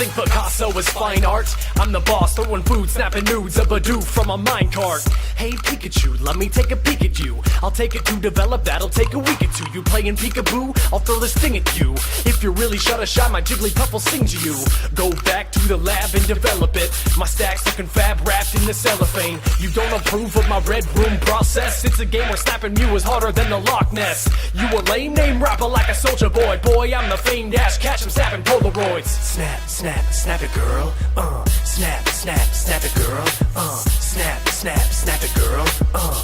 think Picasso is fine art? I'm the boss, throwing food, snapping nudes, a Badoo from a minecart. Hey Pikachu, let me take a peek at you. I'll take it to develop, that'll take a week or two. You playing peekaboo? I'll throw this thing at you. If you really shut a shot, my Jigglypuff will sing to you. Go back to the lab and develop it. My stack's looking fab wrapped in the cellophane. You don't approve of my red room process? It's a game where snapping you is harder than the Loch Ness. You a lame name rapper like a soldier boy. Boy, I'm the famed Ash Catch, I'm snapping Polaroids. Snap, snap, snap it girl. Snap, snap, snap it girl. Snap, snap, snap it girl.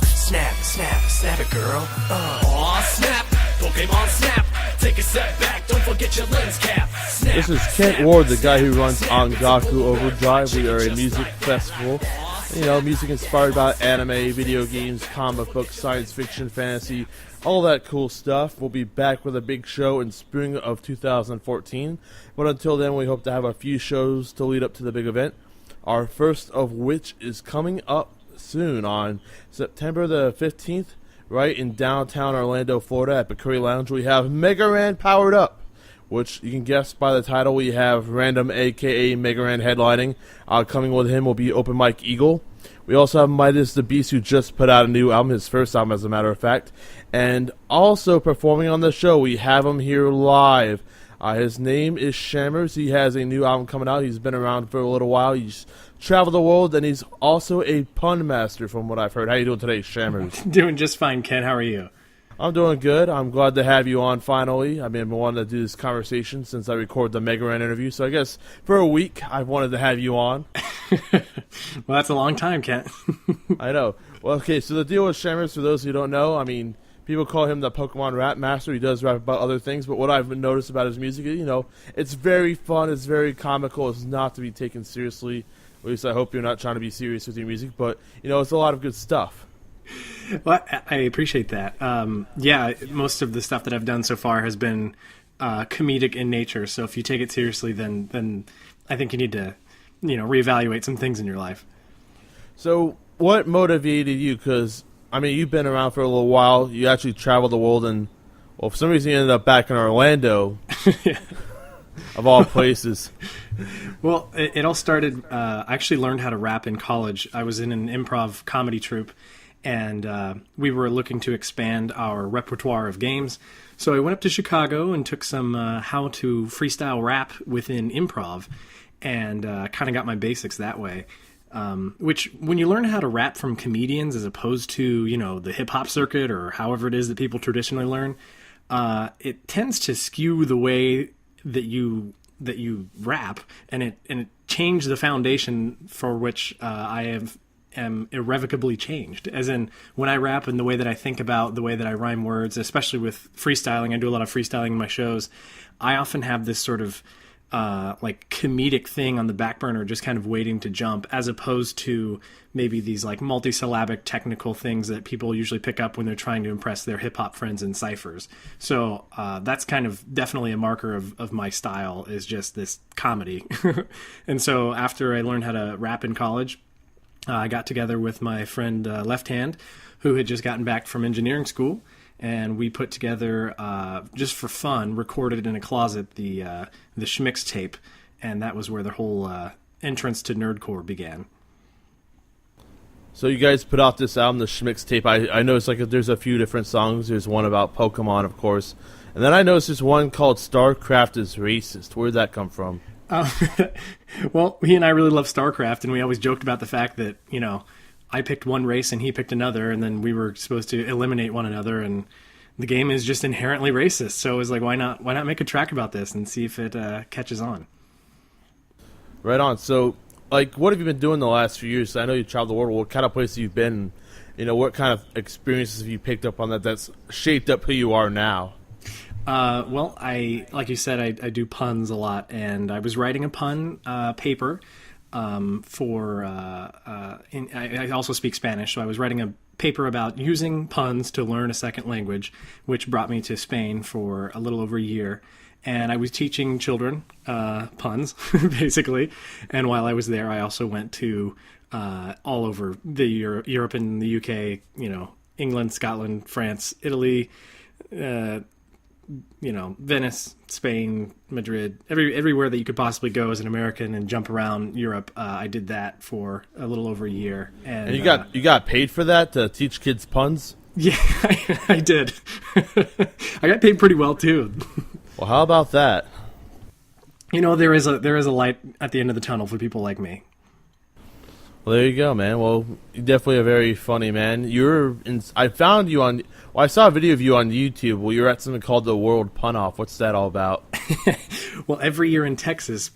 Snap, snap, snap it girl. Aw, snap, Pokemon Snap. Take a step back, don't forget your lens cap. Snap, this is Kent Ward, the guy who runs Ongaku Overdrive. We are a music festival. You know, music inspired by anime, video games, comic books, science fiction, fantasy, all that cool stuff. We'll be back with a big show in spring of 2014. But until then, we hope to have a few shows to lead up to the big event. Our first of which is coming up soon on September the 15th, right in downtown Orlando, Florida at Bikkuri Lounge. We have Mega Ran Powered Up, which you can guess by the title. We have Random, a.k.a. Mega Ran, headlining. Coming with him will be Open Mike Eagle. We also have Midas the Beast, who just put out a new album, his first album, as a matter of fact. And also performing on the show, we have him here live. His name is Shammers. He has a new album coming out. He's been around for a little while. He's traveled the world, and he's also a pun master, from what I've heard. How you doing today, Shammers? Doing just fine, Ken. How are you? I'm doing good. I'm glad to have you on finally. I've been wanting to do this conversation since I recorded the Mega Ran interview, so I guess for a week I've wanted to have you on. Well, that's a long time, Ken. I know. Well, okay, so the deal with Shammers, for those who don't know, I mean, people call him the Pokemon rap master. He does rap about other things, but what I've noticed about his music is, you know, it's very fun, it's very comical, it's not to be taken seriously. At least I hope you're not trying to be serious with your music, but, you know, it's a lot of good stuff. Well, I appreciate that. Yeah, most of the stuff that I've done so far has been comedic in nature. So if you take it seriously, then I think you need to, you know, reevaluate some things in your life. So what motivated you? Because, I mean, you've been around for a little while. You actually traveled the world, and, well, for some reason you ended up back in Orlando, Yeah. of all places. Well, it all started, I actually learned how to rap in college. I was in an improv comedy troupe, and we were looking to expand our repertoire of games. So I went up to Chicago and took some how to freestyle rap within improv, and kind of got my basics that way. Which, when you learn how to rap from comedians as opposed to, you know, the hip-hop circuit or however it is that people traditionally learn, it tends to skew the way that you rap, and it changed the foundation for which am irrevocably changed. As in, when I rap and the way that I think about, the way that I rhyme words, especially with freestyling, I do a lot of freestyling in my shows, I often have this sort of like comedic thing on the back burner, just kind of waiting to jump, as opposed to maybe these like multisyllabic technical things that people usually pick up when they're trying to impress their hip hop friends in ciphers. So that's kind of definitely a marker of my style, is just this comedy. And so after I learned how to rap in college, I got together with my friend Left Hand, who had just gotten back from engineering school, and we put together, just for fun, recorded in a closet the Schmix tape, and that was where the whole entrance to Nerdcore began. So you guys put out this album, the Schmix tape. I noticed like there's a few different songs. There's one about Pokemon, of course, and then I noticed there's one called StarCraft is Racist. Where'd that come from? Well, he and I really love StarCraft, and we always joked about the fact that, you know, I picked one race and he picked another, and then we were supposed to eliminate one another, and the game is just inherently racist. So it was like, why not make a track about this and see if it catches on? Right on. So, like, what have you been doing the last few years? I know you traveled the world. What kind of places have you been? You know, what kind of experiences have you picked up on that's shaped up who you are now? Well, like you said, I do puns a lot, and I was writing a pun paper I also speak Spanish, so I was writing a paper about using puns to learn a second language, which brought me to Spain for a little over a year. And I was teaching children puns, basically. And while I was there, I also went to all over the Europe and the UK, you know, England, Scotland, France, Italy, Venice, Spain, Madrid, everywhere that you could possibly go as an American and jump around Europe. I did that for a little over a year. And you got paid for that to teach kids puns? Yeah, I did. I got paid pretty well too. Well, how about that? There is a light at the end of the tunnel for people like me. Well, there you go, man. Well, you're definitely a very funny man. I found you on. Well, I saw a video of you on YouTube. Well, you're at something called the World Pun Off. What's that all about? Well, every year in Texas,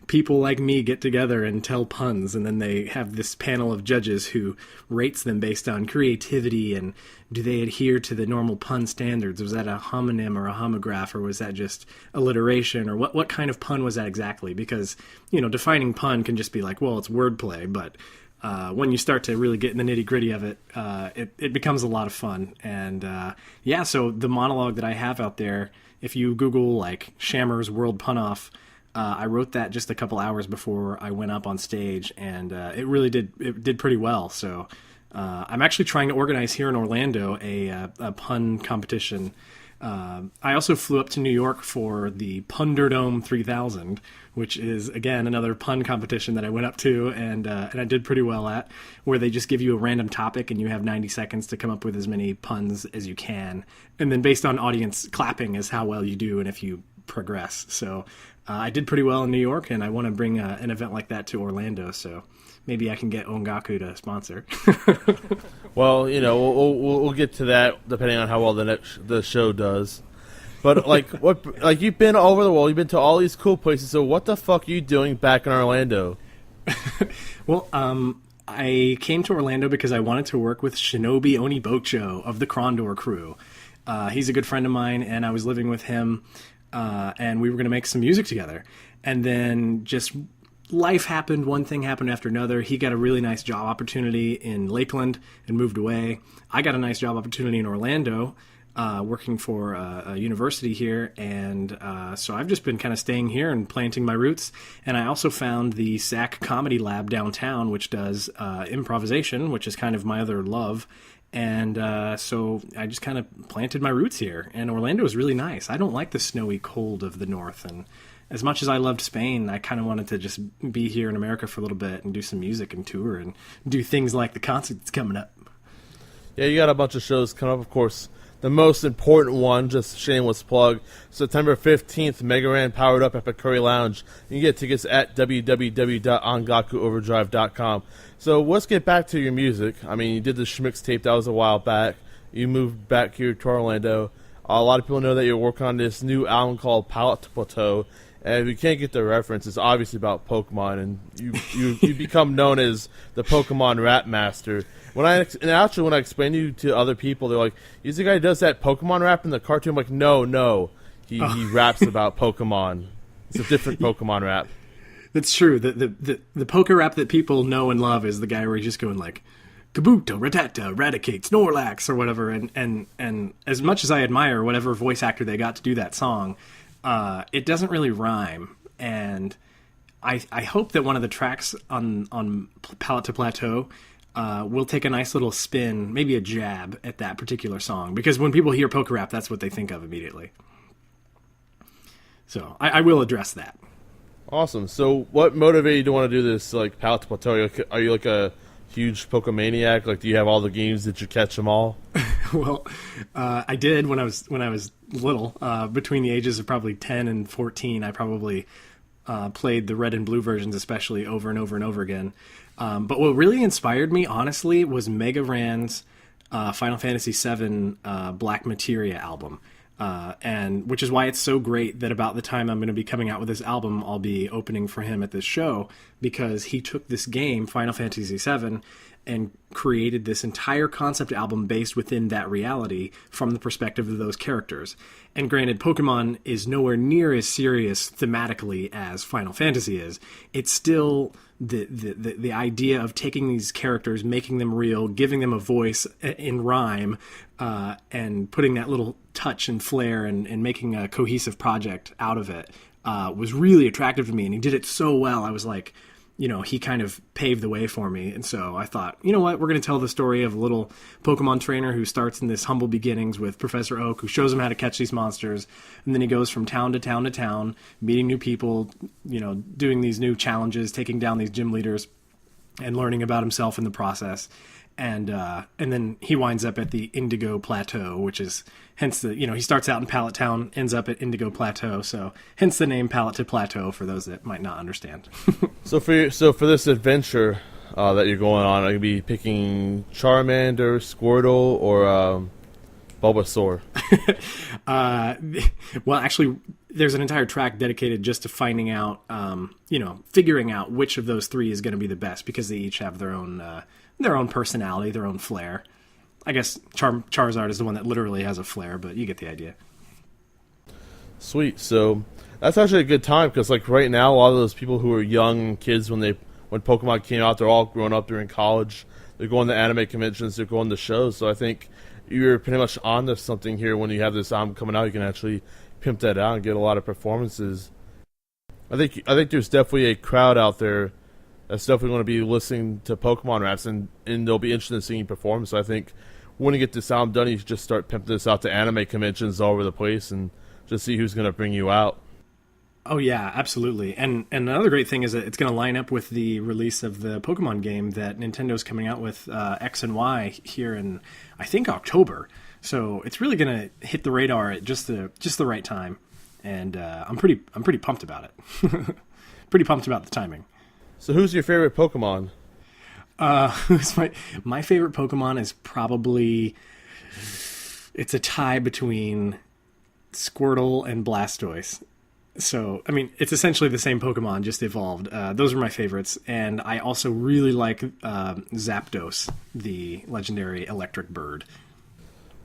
people like me get together and tell puns, and then they have this panel of judges who rates them based on creativity and do they adhere to the normal pun standards. Was that a homonym or a homograph, or was that just alliteration, or what kind of pun was that exactly? Because, defining pun can just be like, well, it's wordplay, but when you start to really get in the nitty-gritty of it, it becomes a lot of fun. And so the monologue that I have out there, if you Google like Shammers World Pun Off, I wrote that just a couple hours before I went up on stage, and it did pretty well. So I'm actually trying to organize here in Orlando a pun competition. I also flew up to New York for the Punderdome 3000, which is, again, another pun competition that I went up to and I did pretty well at, where they just give you a random topic and you have 90 seconds to come up with as many puns as you can. And then based on audience clapping is how well you do and if you progress. So I did pretty well in New York, and I want to bring an event like that to Orlando, so maybe I can get Ongaku to sponsor. Well, we'll get to that depending on how well the show does. But you've been all over the world, you've been to all these cool places. So what the fuck are you doing back in Orlando? Well, I came to Orlando because I wanted to work with Shinobi Onibocho of the Krondor crew. He's a good friend of mine, and I was living with him, and we were going to make some music together. And then just life happened. One thing happened after another. He got a really nice job opportunity in Lakeland and moved away. I got a nice job opportunity in Orlando, working for a university here. And so I've just been kind of staying here and planting my roots. And I also found the SAC Comedy Lab downtown, which does improvisation, which is kind of my other love. And so I just kind of planted my roots here. And Orlando is really nice. I don't like the snowy cold of the north. And as much as I loved Spain, I kind of wanted to just be here in America for a little bit and do some music and tour and do things like the concert that's coming up. Yeah, you got a bunch of shows coming up, of course. The most important one, just shameless plug, September 15th, Megaran Powered Up at Bikkuri Lounge. You can get tickets at www.ongakuoverdrive.com. So let's get back to your music. I mean, you did the Schmix tape, that was a while back. You moved back here to Orlando. A lot of people know that you're working on this new album called Pallet, Plateau. And if you can't get the reference, it's obviously about Pokemon, and you become known as the Pokemon rap master. When I explain you to other people, they're like, "He's the guy who does that Pokemon rap in the cartoon." I'm like, no, he raps about Pokemon. It's a different Pokemon rap. That's true. The poker rap that people know and love is the guy where he's just going like, Kabuto, Rattata, Raticate, Snorlax, or whatever. And as much as I admire whatever voice actor they got to do that song, it doesn't really rhyme. And I hope that one of the tracks on Pallet to Plateau will take a nice little spin, maybe a jab at that particular song. Because when people hear poker rap, that's what they think of immediately. So I will address that. Awesome. So what motivated you to want to do this, like, Pallet to Plateau? Are you like a huge Pokemaniac? Like, do you have all the games? Did you catch them all? Well, I did when I was little. Between the ages of probably 10 and 14, I probably played the red and blue versions, especially over and over and over again. But what really inspired me, honestly, was Mega Ran's Final Fantasy VII Black Materia album. And which is why it's so great that about the time I'm going to be coming out with this album, I'll be opening for him at this show, because he took this game, Final Fantasy VII, and created this entire concept album based within that reality from the perspective of those characters. And granted, Pokemon is nowhere near as serious thematically as Final Fantasy is. It's still the idea of taking these characters, making them real, giving them a voice in rhyme, and putting that little touch and flair and making a cohesive project out of it was really attractive to me. And he did it so well. I was like, he kind of paved the way for me. And so I thought, you know what, we're going to tell the story of a little Pokemon trainer who starts in this humble beginnings with Professor Oak, who shows him how to catch these monsters. And then he goes from town to town to town, meeting new people, doing these new challenges, taking down these gym leaders, and learning about himself in the process. And then he winds up at the Indigo Plateau, which is hence he starts out in Pallet Town, ends up at Indigo Plateau. So hence the name Pallet to Plateau for those that might not understand. So for this adventure that you're going on, are you be picking Charmander, Squirtle, or Bulbasaur? Well, actually, there's an entire track dedicated just to finding out, figuring out which of those three is going to be the best, because they each have their own personality, their own flair. I guess Charizard is the one that literally has a flair, but you get the idea. Sweet. So that's actually a good time, because like right now, a lot of those people who were young kids when Pokemon came out, they're all grown up. They're in college. They're going to anime conventions. They're going to shows. So I think you're pretty much on to something here. When you have this album coming out, you can actually pimp that out and get a lot of performances. I think there's definitely a crowd out there that's definitely going to be listening to Pokemon raps, and they'll be interested in seeing you perform. So I think when you get this album done, you should just start pimping this out to anime conventions all over the place and just see who's going to bring you out. Oh yeah, absolutely. And another great thing is that it's going to line up with the release of the Pokemon game that Nintendo's coming out with, X and Y, here in, I think, October. So it's really going to hit the radar at just the right time, and I'm pretty pumped about it. Pretty pumped about the timing. So who's your favorite Pokemon? Who's my favorite Pokemon is probably, it's a tie between Squirtle and Blastoise. So, I mean, it's essentially the same Pokemon, just evolved. Those are my favorites. And I also really like Zapdos, the legendary electric bird.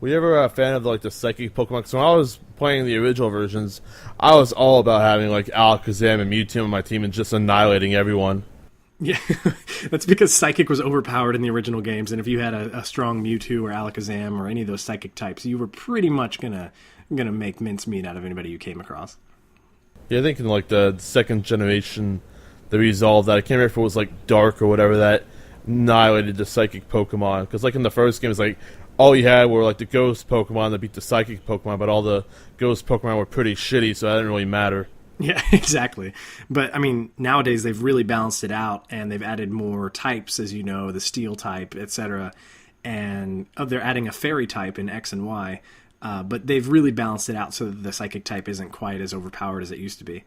Were you ever a fan of the psychic Pokemon? Because when I was playing the original versions, I was all about having Alakazam and Mewtwo on my team and just annihilating everyone. Yeah, that's because Psychic was overpowered in the original games, and if you had a strong Mewtwo or Alakazam or any of those Psychic types, you were pretty much gonna make mincemeat out of anybody you came across. Yeah, I think in the second generation, they resolved that. I can't remember if it was Dark or whatever that annihilated the Psychic Pokemon. Because in the first game, it's all you had were the Ghost Pokemon that beat the Psychic Pokemon, but all the Ghost Pokemon were pretty shitty, so that didn't really matter. Yeah, exactly. But, I mean, nowadays they've really balanced it out, and they've added more types, as you know, the Steel type, etc. And they're adding a Fairy type in X and Y, but they've really balanced it out so that the Psychic type isn't quite as overpowered as it used to be.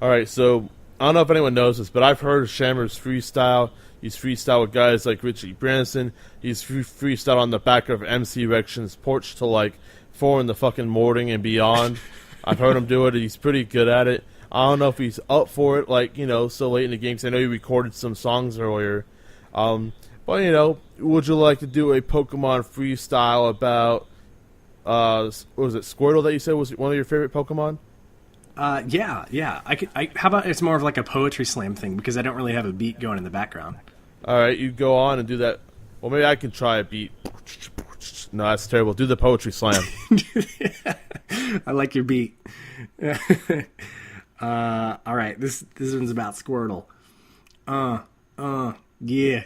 Alright, so, I don't know if anyone knows this, but I've heard of Shammers freestyle. He's freestyle with guys like Richie Branson. He's freestyle on the back of MC Rection's porch till 4 in the fucking morning and beyond. I've heard him do it, and he's pretty good at it. I don't know if he's up for it, so late in the game, because I know he recorded some songs earlier. But, would you like to do a Pokemon freestyle about, what was it, Squirtle that you said was one of your favorite Pokemon? Yeah. How about it's more of a poetry slam thing, because I don't really have a beat going in the background. Alright, you go on and do that. Well, maybe I can try a beat. No, that's terrible. Do the poetry slam. I like your beat. All right, this one's about Squirtle. Yeah.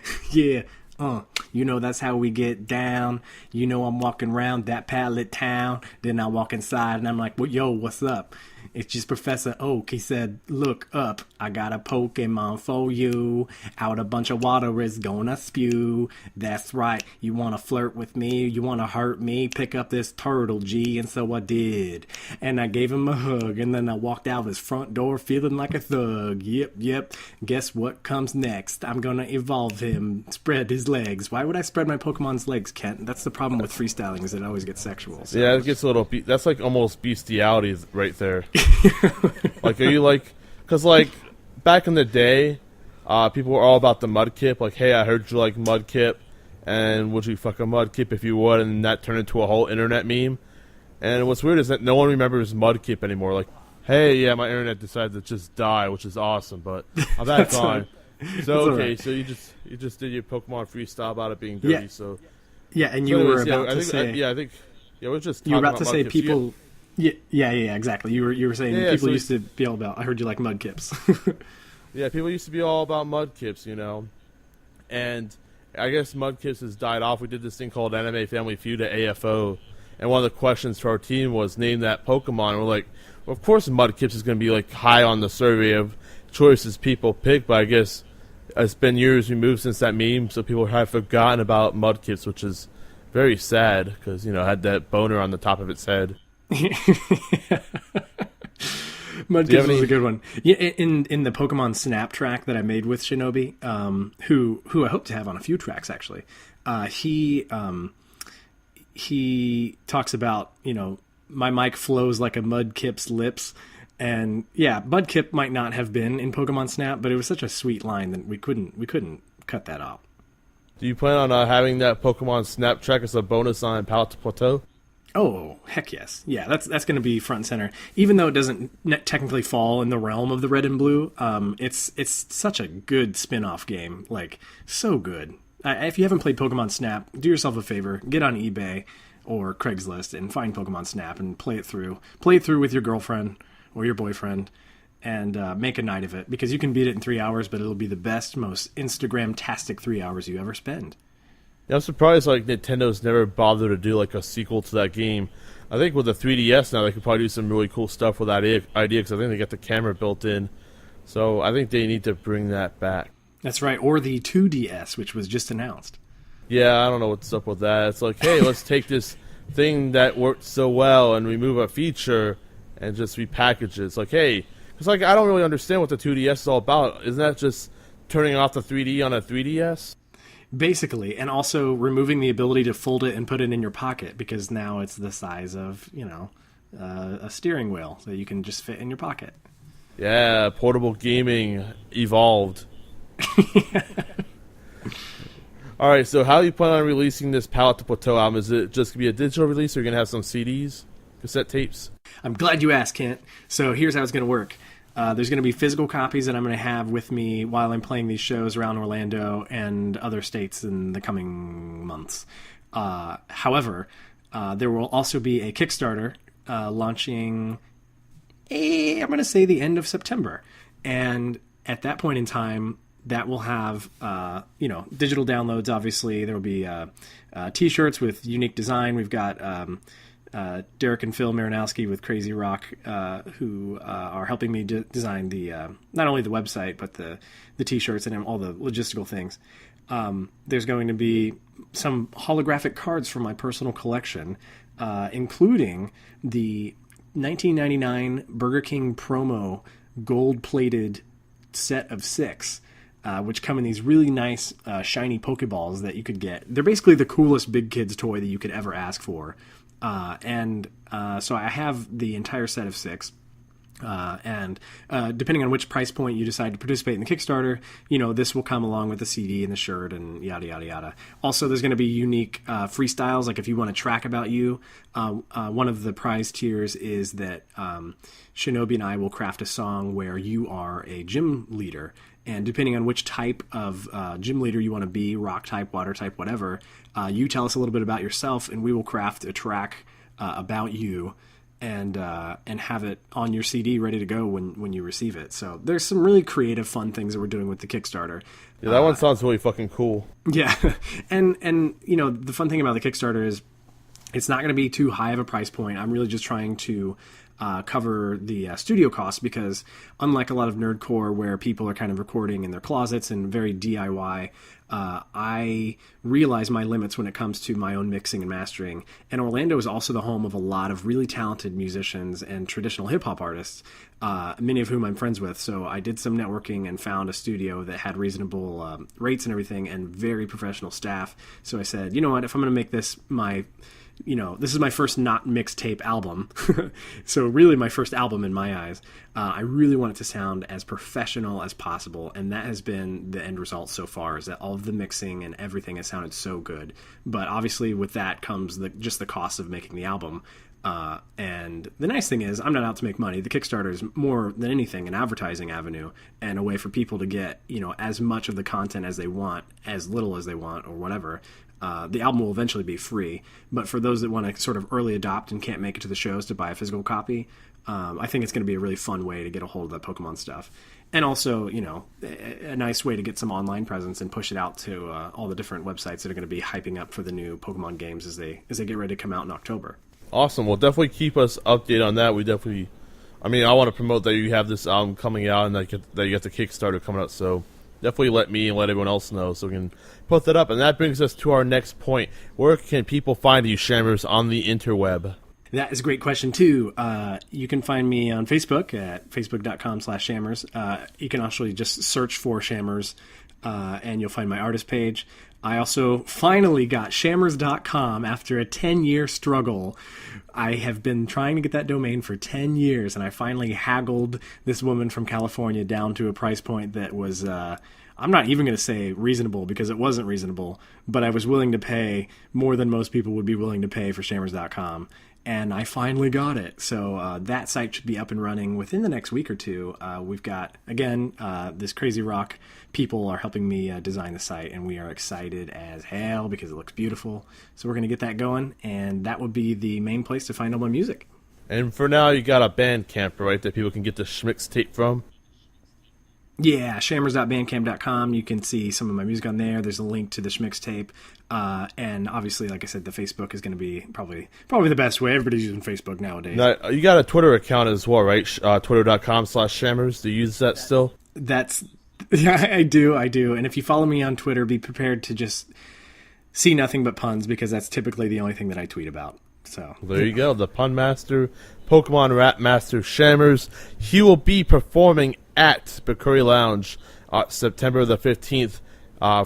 That's how we get down. I'm walking around that Pallet town. Then I walk inside and I'm like, well, yo, what's up? It's just Professor Oak. He said, look up. I got a Pokemon for you. Out a bunch of water is gonna spew. That's right. You wanna flirt with me? You wanna hurt me? Pick up this turtle, G. And so I did. And I gave him a hug. And then I walked out his front door feeling like a thug. Yep. Guess what comes next? I'm gonna evolve him. Spread his legs. Why would I spread my Pokemon's legs, Kent? That's the problem with freestyling, is it always gets sexual. So. Yeah, it gets a little... that's almost bestiality right there. Are you because back in the day, people were all about the Mudkip. Hey, I heard you like Mudkip, and would you fuck a Mudkip if you would? And that turned into a whole internet meme. And what's weird is that no one remembers Mudkip anymore. Hey, yeah, my internet decided to just die, which is awesome, but I'm back on. So okay, right. So you just did your Pokemon freestyle about it being dirty. Yeah. So yeah, and you were about to say. We're just. You were about to say Mudkips. people. Yeah, exactly. You were saying people used to be all about. I heard you like Mudkips. Yeah, people used to be all about Mudkips, you know. And I guess Mudkips has died off. We did this thing called Anime Family Feud at AFO. And one of the questions for our team was, name that Pokemon. And we're like, well, of course Mudkips is going to be like high on the survey of choices people pick. But I guess it's been years removed since that meme. So people have forgotten about Mudkips, which is very sad. Because, you know, it had that boner on the top of its head. Mudkips was a good one. Yeah, in the Pokemon Snap track that I made with Shinobi, who I hope to have on a few tracks actually. He talks about, you know, my mic flows like a Mudkip's lips, and yeah, Mudkip might not have been in Pokemon Snap, but it was such a sweet line that we couldn't cut that out. Do you plan on having that Pokemon Snap track as a bonus on Pallet to Plateau? Oh, heck yes. Yeah, that's going to be front and center. Even though it doesn't technically fall in the realm of the red and blue, it's such a good spin-off game. Like, so good. If you haven't played Pokemon Snap, do yourself a favor. Get on eBay or Craigslist and find Pokemon Snap and play it through. Play it through with your girlfriend or your boyfriend and make a night of it. Because you can beat it in 3 hours, but it'll be the best, most Instagram-tastic 3 hours you ever spend. Yeah, I'm surprised like Nintendo's never bothered to do like a sequel to that game. I think with the 3DS now they could probably do some really cool stuff with that idea because I think they got the camera built in. So I think they need to bring that back. That's right, or the 2DS, which was just announced. Yeah, I don't know what's up with that. It's like, hey, let's take this thing that worked so well and remove a feature and just repackage it. It's like, hey, it's like I don't really understand what the 2DS is all about. Isn't that just turning off the 3D on a 3DS? Basically, and also removing the ability to fold it and put it in your pocket because now it's the size of, you know, a steering wheel that you can just fit in your pocket. Yeah, portable gaming evolved. Alright, so how do you plan on releasing this Pallet to Plateau album? Is it just going to be a digital release or are you going to have some CDs, cassette tapes? I'm glad you asked, Kent. So here's how it's going to work. There's going to be physical copies that I'm going to have with me while I'm playing these shows around Orlando and other states in the coming months. However, there will also be a Kickstarter launching, I'm going to say the end of September. And at that point in time, that will have, digital downloads, obviously. There will be T-shirts with unique design. We've got Derek and Phil Marinowski with Crazy Rock, who are helping me design the not only the website, but the T-shirts and all the logistical things. There's going to be some holographic cards from my personal collection, including the 1999 Burger King promo gold-plated set of 6, which come in these really nice shiny Pokeballs that you could get. They're basically the coolest big kids toy that you could ever ask for. So I have the entire set of 6. And depending on which price point you decide to participate in the Kickstarter, this will come along with the CD and the shirt and yada, yada, yada. Also, there's going to be unique freestyles. Like if you want a track about you, one of the prize tiers is that Shinobi and I will craft a song where you are a gym leader. And depending on which type of gym leader you want to be, rock type, water type, whatever, you tell us a little bit about yourself, and we will craft a track about you and have it on your CD ready to go when you receive it. So there's some really creative, fun things that we're doing with the Kickstarter. Yeah, that one sounds really fucking cool. Yeah, and the fun thing about the Kickstarter is it's not going to be too high of a price point. I'm really just trying to cover the studio costs because unlike a lot of nerdcore where people are kind of recording in their closets and very DIY, I realize my limits when it comes to my own mixing and mastering. And Orlando is also the home of a lot of really talented musicians and traditional hip-hop artists, many of whom I'm friends with. So I did some networking and found a studio that had reasonable rates and everything and very professional staff. So I said, you know what, if I'm going to make this this is my first not mixtape album. So really my first album in my eyes. I really want it to sound as professional as possible. And that has been the end result so far, is that all of the mixing and everything has sounded so good. But obviously with that comes just the cost of making the album. And the nice thing is I'm not out to make money. The Kickstarter is more than anything an advertising avenue and a way for people to get, as much of the content as they want, as little as they want or whatever. The album will eventually be free, but for those that want to sort of early adopt and can't make it to the shows to buy a physical copy, I think it's going to be a really fun way to get a hold of that Pokemon stuff. And also, you know, a nice way to get some online presence and push it out to all the different websites that are going to be hyping up for the new Pokemon games as they get ready to come out in October. Awesome. Well, definitely keep us updated on that. I want to promote that you have this album coming out and that you got the Kickstarter coming out, so definitely let me and let everyone else know so we can put that up. And that brings us to our next point. Where can people find you, Shammers, on the interweb? That is a great question, too. You can find me on Facebook at facebook.com/Shammers. You can actually just search for Shammers, and you'll find my artist page. I also finally got Shammers.com after a 10-year struggle. I have been trying to get that domain for 10 years, and I finally haggled this woman from California down to a price point that was, I'm not even going to say reasonable because it wasn't reasonable, but I was willing to pay more than most people would be willing to pay for Shammers.com. And I finally got it. So that site should be up and running within the next week or two. We've got, again, this Crazy Rock people are helping me design the site, and we are excited as hell because it looks beautiful. So we're going to get that going, and that would be the main place to find all my music. And for now, you got a Bandcamp, right, that people can get the Schmix tape from? Yeah, shammers.bandcamp.com. You can see some of my music on there. There's a link to the Schmix tape. And obviously, like I said, the Facebook is going to be probably the best way. Everybody's using Facebook nowadays. Now, you got a Twitter account as well, right? Twitter.com/Shammers. Do you use that still? Yeah, I do. And if you follow me on Twitter, be prepared to just see nothing but puns because that's typically the only thing that I tweet about. So there you go, the punmaster, Pokemon rap master Shammers. He will be performing at Bikkuri Lounge September the 15th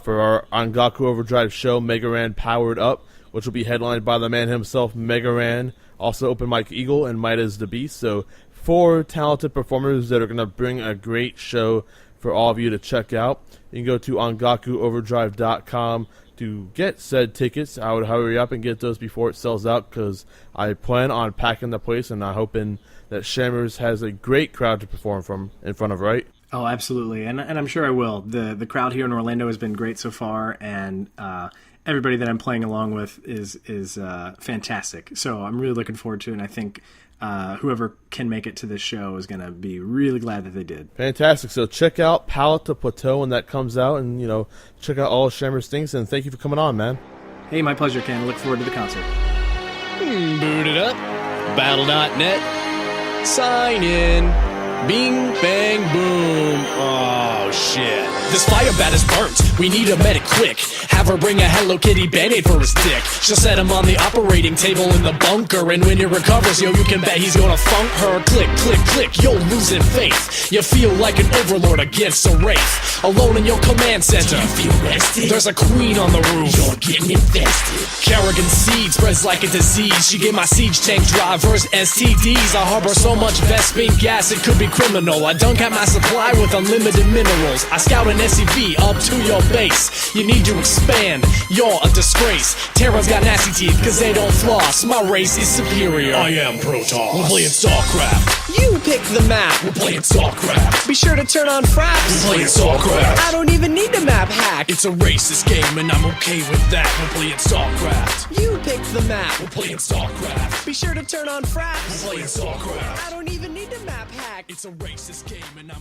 for our Angaku Overdrive show, Mega Ran Powered Up, which will be headlined by the man himself, Mega Ran, also Open Mike Eagle, and Midas the Beast. So 4 talented performers that are going to bring a great show for all of you to check out. You can go to angakuoverdrive.com to get said tickets. I would hurry up and get those before it sells out because I plan on packing the place and I'm hoping that Shammers has a great crowd to perform in front of, right? Oh, absolutely, and I'm sure I will. The crowd here in Orlando has been great so far, and everybody that I'm playing along with is fantastic. So I'm really looking forward to it, and I think whoever can make it to this show is going to be really glad that they did. Fantastic. So check out Pallet to Plateau when that comes out, and check out all Shammers things. And thank you for coming on, man. Hey, my pleasure, Ken. I look forward to the concert. Boot it up. Battle.net. Sign in. Bing, bang, boom. Oh, shit. This fire bat is burnt. We need a medic quick. Have her bring a Hello Kitty Band-Aid for his dick. She'll set him on the operating table in the bunker, and when he recovers, yo, you can bet he's gonna funk her. Click, click, click, yo, losing faith. You feel like an overlord against a wraith. Alone in your command center. Do you feel rested? There's a queen on the roof. You're getting infested. Kerrigan seed spreads like a disease. She gave my siege tank drivers STDs. I harbor so much Vespine gas, it could be criminal. I dunk out my supply with unlimited minerals. I scout an SUV up to your base. You need to expand, you're a disgrace. Terra's got nasty teeth cause they don't floss. My race is superior. I am Protoss. We're playing StarCraft. You pick the map. We're playing StarCraft. Be sure to turn on fraps. We're playing StarCraft. I don't even need the map hack. It's a racist game and I'm okay with that. We're playing StarCraft. You pick the map. We're playing StarCraft. Be sure to turn on fraps. We're playing StarCraft. I don't even need the map hack. It's a racist game and I'm